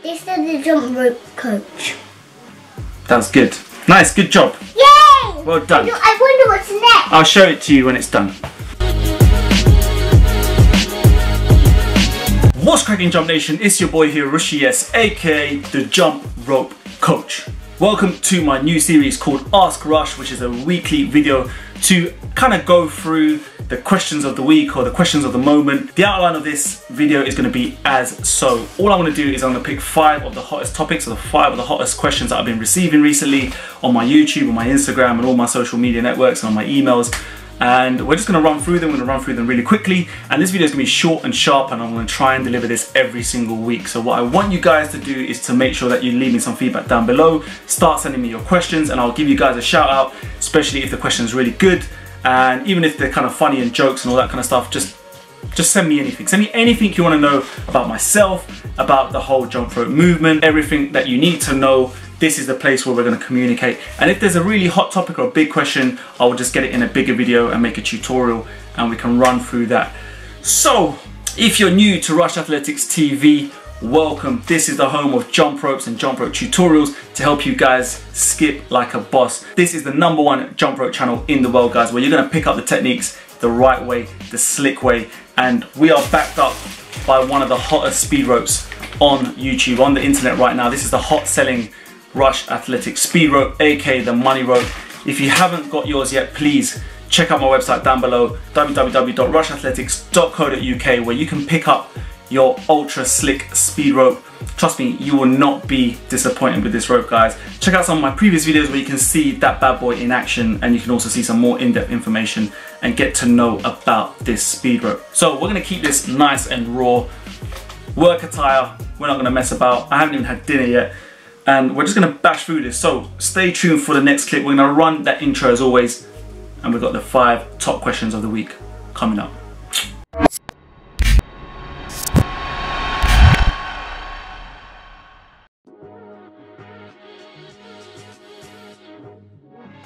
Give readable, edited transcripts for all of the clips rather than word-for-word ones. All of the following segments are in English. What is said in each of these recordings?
This is the jump rope coach. That's good. Nice, good job. Yay! Well done. I wonder what's next. I'll show it to you when it's done. What's cracking, Jump Nation? It's your boy here, Rushi S, aka the Jump Rope Coach. Welcome to my new series called Ask Rush, which is a weekly video to kind of go through the questions of the week or the questions of the moment. The outline of this video is going to be as so. All I'm going to do is I'm going to pick 5 of the hottest topics or the 5 of the hottest questions that I've been receiving recently on my YouTube, on my Instagram and all my social media networks and on my emails. And we're just going to run through them. We're going to run through them really quickly. And this video is going to be short and sharp, and I'm going to try and deliver this every single week. So what I want you guys to do is to make sure that you leave me some feedback down below. Start sending me your questions and I'll give you guys a shout out, especially if the question is really good. And even if they're kind of funny and jokes and all that kind of stuff, just send me anything. Send me anything you want to know about myself, about the whole jump rope movement, everything that you need to know. This is the place where we're going to communicate. And if there's a really hot topic or a big question, I will just get it in a bigger video and make a tutorial and we can run through that. So if you're new to Rush Athletics TV, welcome. This is the home of jump ropes and jump rope tutorials to help you guys skip like a boss. This is the #1 jump rope channel in the world, guys, where you're going to pick up the techniques the right way, the slick way. And we are backed up by one of the hottest speed ropes on YouTube, on the internet right now. This is the hot selling Rush Athletics speed rope, aka the money rope. If you haven't got yours yet, please check out my website down below, www.rushathletics.co.uk, where you can pick up your ultra slick speed rope. Trust me, you will not be disappointed with this rope, guys. Check out some of my previous videos where you can see that bad boy in action, and you can also see some more in-depth information and get to know about this speed rope. So we're gonna keep this nice and raw. Work attire, we're not gonna mess about. I haven't even had dinner yet. And we're just gonna bash through this. So stay tuned for the next clip. We're gonna run that intro as always. And we've got the 5 top questions of the week coming up.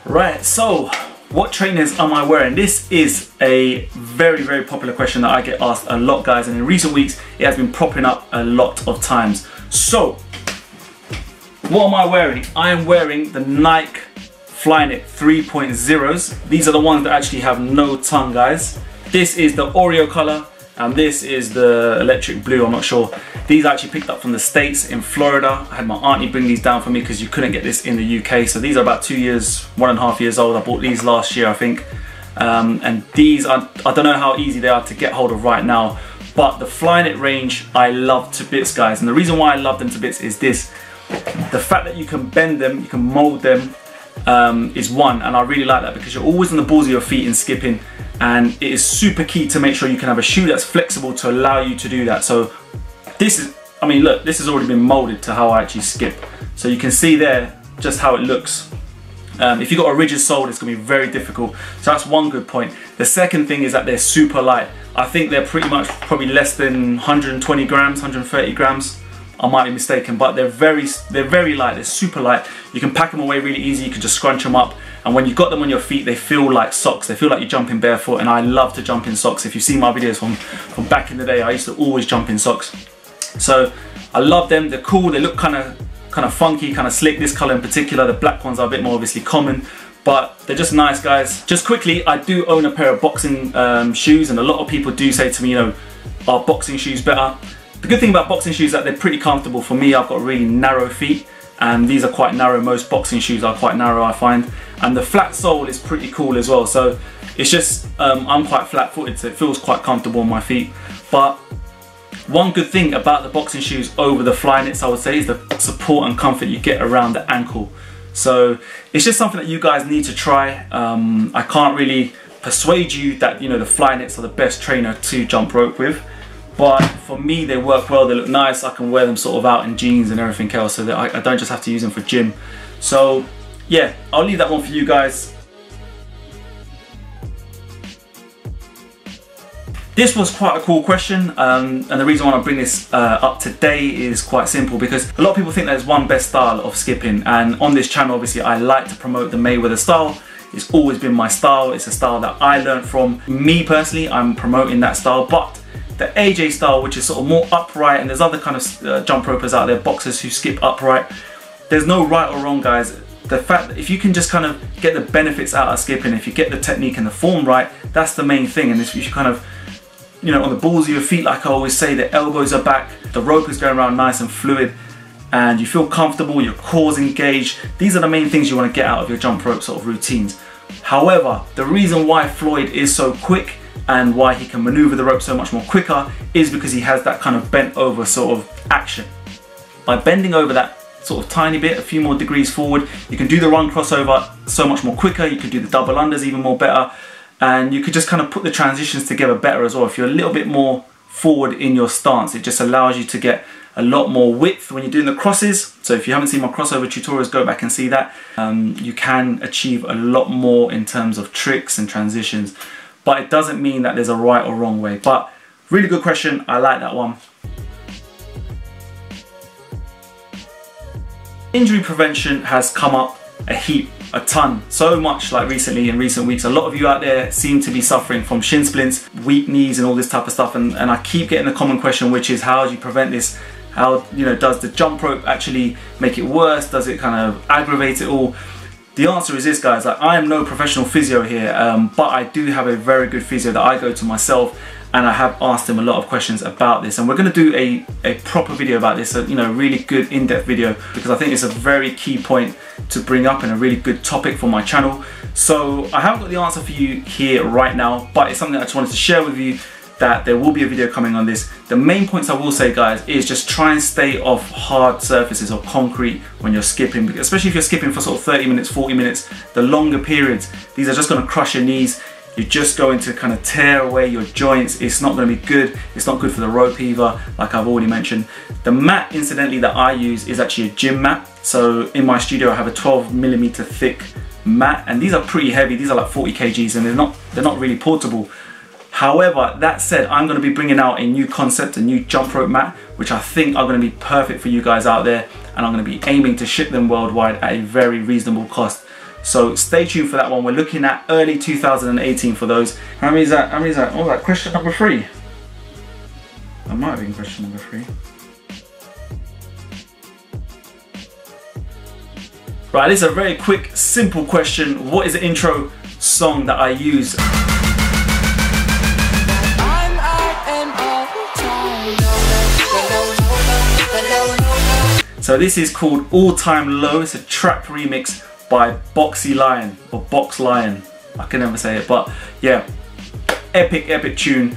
Right, so what trainers am I wearing? This is a very, very popular question that I get asked a lot, guys. And in recent weeks, it has been propping up a lot of times. So, what am I wearing? I am wearing the Nike Flyknit 3.0s. These are the ones that actually have no tongue, guys. This is the Oreo color, and this is the electric blue, I'm not sure. These I actually picked up from the States in Florida. I had my auntie bring these down for me because you couldn't get this in the UK. So these are about 2 years, 1.5 years old. I bought these last year, I think. And these, I don't know how easy they are to get hold of right now, but the Flyknit range, I love to bits, guys. And the reason why I love them to bits is this. The fact that you can bend them, you can mold them, is one, and I really like that because you're always on the balls of your feet in skipping, and it is super key to make sure you can have a shoe that's flexible to allow you to do that. So this is, I mean, look, this has already been molded to how I actually skip. So you can see there just how it looks. If you've got a rigid sole, it's going to be very difficult. So that's one good point. The second thing is that they're super light. I think they're pretty much probably less than 120 grams, 130 grams. I might be mistaken, but they're very light. They're super light. You can pack them away really easy. You can just scrunch them up, and when you've got them on your feet, they feel like socks. They feel like you're jumping barefoot, and I love to jump in socks. If you see my videos from back in the day, I used to always jump in socks. So I love them. They're cool. They look kind of funky, kind of slick. This color in particular, the black ones are a bit more obviously common, but they're just nice, guys. Just quickly, I do own a pair of boxing shoes, and a lot of people do say to me, you know, are boxing shoes better? The good thing about boxing shoes is that they're pretty comfortable. For me, I've got really narrow feet, and these are quite narrow. Most boxing shoes are quite narrow, I find. And the flat sole is pretty cool as well. So it's just, I'm quite flat-footed, so it feels quite comfortable on my feet. But one good thing about the boxing shoes over the Flyknits, I would say, is the support and comfort you get around the ankle. So it's just something that you guys need to try. I can't really persuade you that, you know, the Flyknits are the best trainer to jump rope with. But for me, they work well, they look nice. I can wear them sort of out in jeans and everything else, so that I don't just have to use them for gym. So yeah, I'll leave that one for you guys. This was quite a cool question, and the reason why I bring this up today is quite simple, because a lot of people think there's one best style of skipping, and on this channel obviously I like to promote the Mayweather style. It's always been my style. It's a style that I learned from. Me personally, I'm promoting that style, but the AJ style, which is sort of more upright, and there's other kind of jump ropers out there, boxers who skip upright. There's no right or wrong, guys. The fact that if you can just kind of get the benefits out of skipping, if you get the technique and the form right, that's the main thing. And if you kind of, you know, on the balls of your feet, like I always say, the elbows are back, the rope is going around nice and fluid, and you feel comfortable, your core's engaged. These are the main things you want to get out of your jump rope sort of routines. However, the reason why Floyd is so quick and why he can maneuver the rope so much more quicker is because he has that kind of bent over sort of action. By bending over that sort of tiny bit, a few more degrees forward, you can do the run crossover so much more quicker, you can do the double unders even more better, and you could just kind of put the transitions together better as well. If you're a little bit more forward in your stance, it just allows you to get a lot more width when you're doing the crosses. So if you haven't seen my crossover tutorials, go back and see that. You can achieve a lot more in terms of tricks and transitions, but it doesn't mean that there's a right or wrong way. But really good question, I like that one. Injury prevention has come up a heap, a ton, so much like recently in recent weeks. A lot of you out there seem to be suffering from shin splints, weak knees and all this type of stuff, and I keep getting the common question, which is how do you prevent this? How, you know, does the jump rope actually make it worse? Does it kind of aggravate it all? The answer is this, guys. Like, I am no professional physio here, but I do have a very good physio that I go to myself, and I have asked him a lot of questions about this, and we're going to do a proper video about this, you know, really good in-depth video, because I think it's a very key point to bring up and a really good topic for my channel. So I haven't got the answer for you here right now, but it's something I just wanted to share with you, that there will be a video coming on this. The main points I will say, guys, is just try and stay off hard surfaces or concrete when you're skipping, especially if you're skipping for sort of 30 minutes, 40 minutes, the longer periods. These are just going to crush your knees. You're just going to kind of tear away your joints. It's not going to be good. It's not good for the rope either, like I've already mentioned. The mat, incidentally, that I use is actually a gym mat. So in my studio, I have a 12mm thick mat, and these are pretty heavy. These are like 40 kgs, and they're not really portable. However, that said, I'm going to be bringing out a new concept, a new jump rope mat, which I think are going to be perfect for you guys out there, and I'm going to be aiming to ship them worldwide at a very reasonable cost. So stay tuned for that one. We're looking at early 2018 for those. How many is that? How many is that? Oh, that question number 3. That might have been question number 3. Right, this is a very quick, simple question. What is the intro song that I use? So this is called All Time Low. It's a trap remix by BOXINLION or BOXINLION. I can never say it, but yeah, epic, epic tune.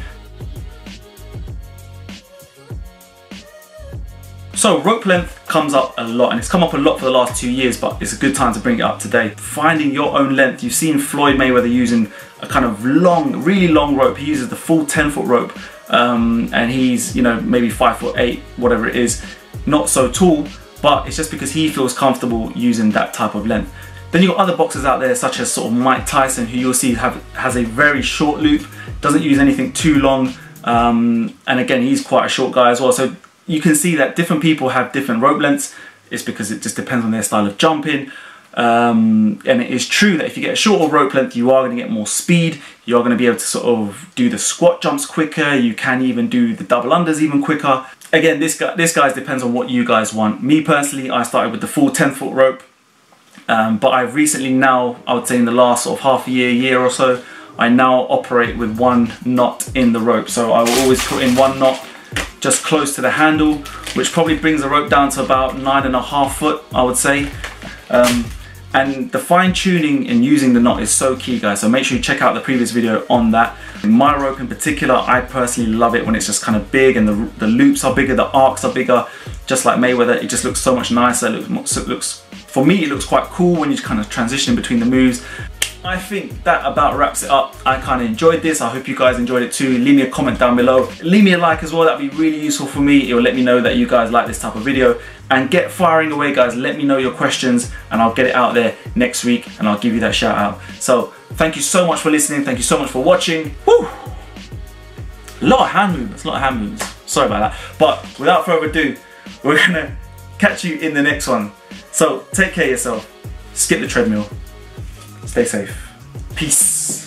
So rope length comes up a lot, and it's come up a lot for the last 2 years, but it's a good time to bring it up today. Finding your own length. You've seen Floyd Mayweather using a kind of long, really long rope. He uses the full 10-foot rope, and he's, you know, maybe 5'8", whatever it is. Not so tall, but it's just because he feels comfortable using that type of length. Then you've got other boxers out there, such as sort of Mike Tyson, who you'll see has a very short loop, doesn't use anything too long, and again, he's quite a short guy as well. So you can see that different people have different rope lengths. It's because it just depends on their style of jumping. And it is true that if you get a shorter rope length, you are going to get more speed. You're going to be able to sort of do the squat jumps quicker. You can even do the double unders even quicker. Again, this guys depends on what you guys want. Me personally, I started with the full 10-foot rope, but I've recently now, I would say in the last sort of half a year or so, I now operate with 1 knot in the rope. So I will always put in 1 knot just close to the handle, which probably brings the rope down to about 9.5 foot, I would say. And the fine tuning and using the knot is so key, guys, so make sure you check out the previous video on that. In my rope in particular, I personally love it when it's just kind of big and the loops are bigger, the arcs are bigger, just like Mayweather. It just looks so much nicer. It looks, for me, it looks quite cool when you kind of transition between the moves. I think that about wraps it up. I kind of enjoyed this. I hope you guys enjoyed it too. Leave me a comment down below. Leave me a like as well. That'd be really useful for me. It will let me know that you guys like this type of video. And get firing away, guys. Let me know your questions and I'll get it out there next week and I'll give you that shout out. So thank you so much for listening. Thank you so much for watching. Woo! A lot of hand movements. Sorry about that. But without further ado, we're gonna catch you in the next one. So take care of yourself. Skip the treadmill. Stay safe. Peace.